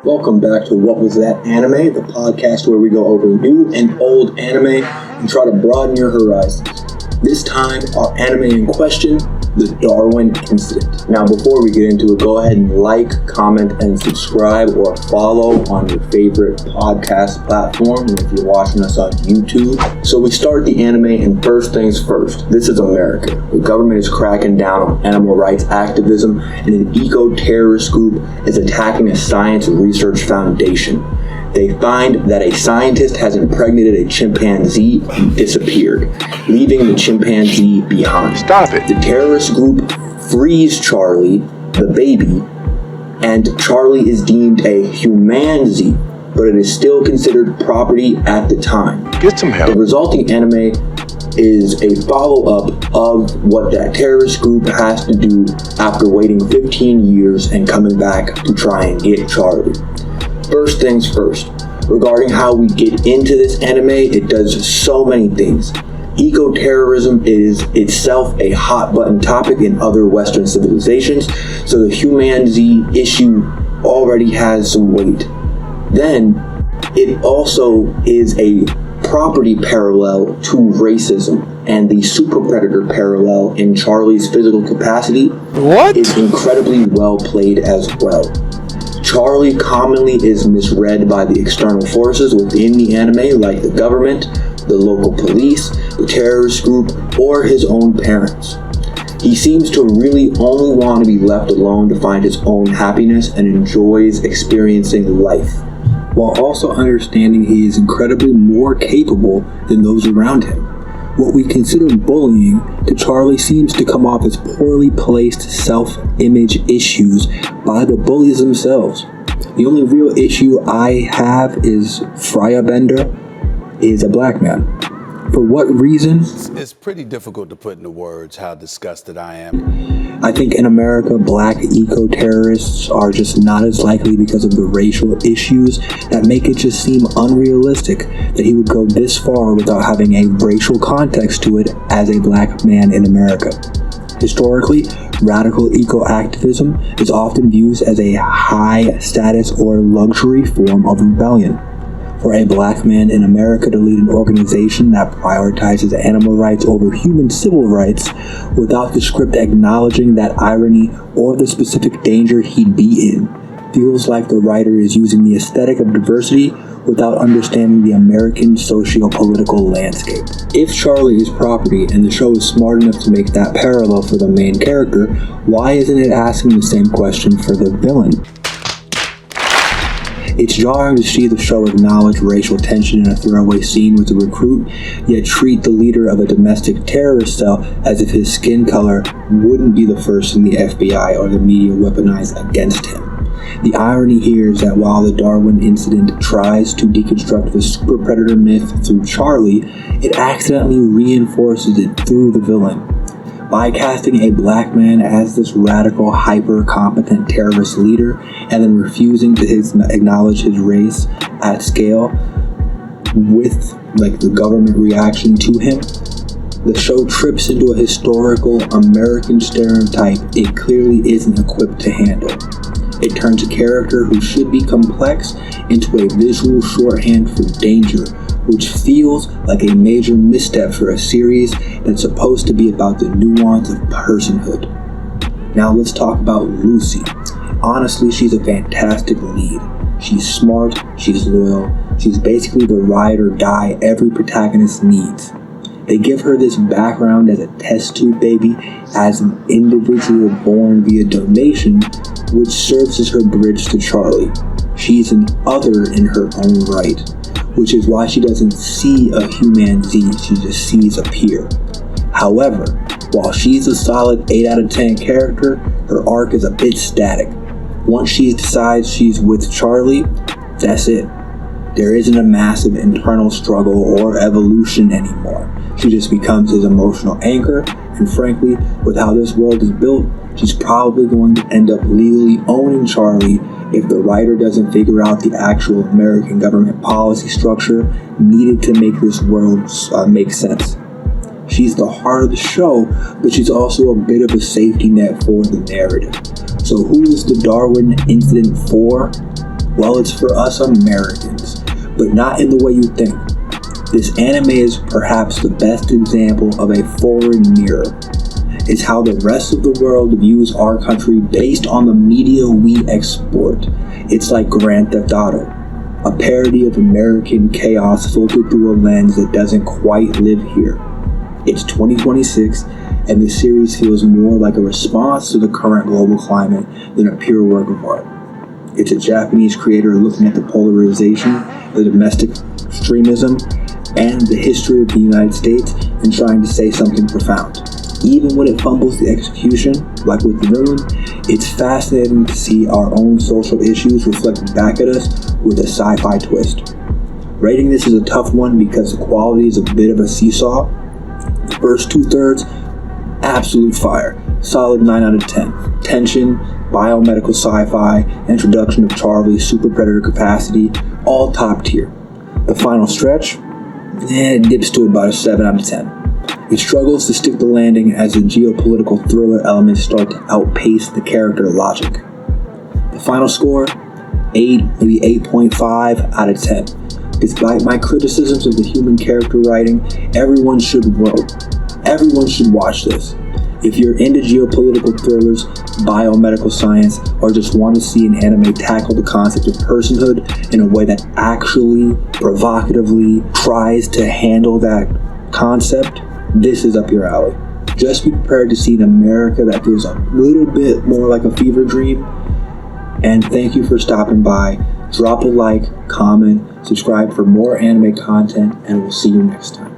Welcome back to What Was That Anime, the podcast where we go over new and old anime and try to broaden your horizons. This time, our anime in question, the Darwin Incident. Now, before we get into it, go ahead and like, comment, and subscribe or follow on your favorite podcast platform, and if you're watching us on YouTube. So we start the anime, and first things first, this is America. The government is cracking down on animal rights activism, and an eco-terrorist group is attacking a science and research foundation. They find that a scientist has impregnated a chimpanzee and disappeared, leaving the chimpanzee behind. Stop it. The terrorist group frees Charlie, the baby, and Charlie is deemed a humanzee, but it is still considered property at the time. Get some help. The resulting anime is a follow-up of what that terrorist group has to do after waiting 15 years and coming back to try and get Charlie. First things first, regarding how we get into this anime, it does so many things. Eco-terrorism is itself a hot-button topic in other Western civilizations, so the humanzee issue already has some weight. Then, it also is a property parallel to racism, and the Superpredator parallel in Charlie's physical capacity is incredibly well played as well. Charlie commonly is misread by the external forces within the anime, like the government, the local police, the terrorist group, or his own parents. He seems to really only want to be left alone to find his own happiness and enjoys experiencing life, while also understanding he is incredibly more capable than those around him. What we consider bullying to Charlie seems to come off as poorly placed self-image issues by the bullies themselves. The only real issue I have is Firebender is a black man. For what reason? It's pretty difficult to put into words how disgusted I am. I think in America, black eco-terrorists are just not as likely because of the racial issues that make it just seem unrealistic that he would go this far without having a racial context to it as a black man in America. Historically, radical eco-activism is often viewed as a high status or luxury form of rebellion. For a black man in America to lead an organization that prioritizes animal rights over human civil rights without the script acknowledging that irony or the specific danger he'd be in feels like the writer is using the aesthetic of diversity without understanding the American socio-political landscape. If Charlie is property and the show is smart enough to make that parallel for the main character, why isn't it asking the same question for the villain? It's jarring to see the show acknowledge racial tension in a throwaway scene with a recruit, yet treat the leader of a domestic terrorist cell as if his skin color wouldn't be the first thing the FBI or the media weaponize against him. The irony here is that while the Darwin Incident tries to deconstruct the Superpredator myth through Charlie, it accidentally reinforces it through the villain. By casting a black man as this radical, hyper-competent terrorist leader and then refusing to acknowledge his race at scale with the government reaction to him, the show trips into a historical American stereotype it clearly isn't equipped to handle. It turns a character who should be complex into a visual shorthand for danger, which feels like a major misstep for a series that's supposed to be about the nuance of personhood. Now let's talk about Lucy. Honestly, she's a fantastic lead. She's smart, she's loyal, she's basically the ride or die every protagonist needs. They give her this background as a test tube baby, as an individual born via donation, which serves as her bridge to Charlie. She's an other in her own right, which is why she doesn't see a humanzee, she just sees a peer. However, while she's a solid 8 out of 10 character, her arc is a bit static. Once she decides she's with Charlie, that's it. There isn't a massive internal struggle or evolution anymore. She just becomes his emotional anchor, and frankly, with how this world is built, she's probably going to end up legally owning Charlie if the writer doesn't figure out the actual American government policy structure needed to make this world make sense. She's the heart of the show, but she's also a bit of a safety net for the narrative. So who is the Darwin Incident for? Well, it's for us Americans, but not in the way you think. This anime is perhaps the best example of a foreign mirror. It's how the rest of the world views our country based on the media we export. It's like Grand Theft Auto, a parody of American chaos filtered through a lens that doesn't quite live here. It's 2026, and this series feels more like a response to the current global climate than a pure work of art. It's a Japanese creator looking at the polarization, the domestic extremism, and the history of the United States and trying to say something profound. Even when it fumbles the execution, like with the villain, it's fascinating to see our own social issues reflected back at us with a sci-fi twist. Rating this is a tough one because the quality is a bit of a seesaw. The first 2/3, absolute fire. Solid 9 out of 10. Tension, biomedical sci-fi, introduction of Charlie's Superpredator capacity, all top tier. The final stretch, it dips to about a 7 out of 10. It struggles to stick the landing as the geopolitical thriller elements start to outpace the character logic. The final score, 8, maybe 8.5 out of 10. Despite my criticisms of the human character writing, everyone should watch this. If you're into geopolitical thrillers, biomedical science, or just want to see an anime tackle the concept of personhood in a way that actually provocatively tries to handle that concept, this is up your alley. Just be prepared to see an America that feels a little bit more like a fever dream. And thank you for stopping by. Drop a like, comment, subscribe for more anime content, and we'll see you next time.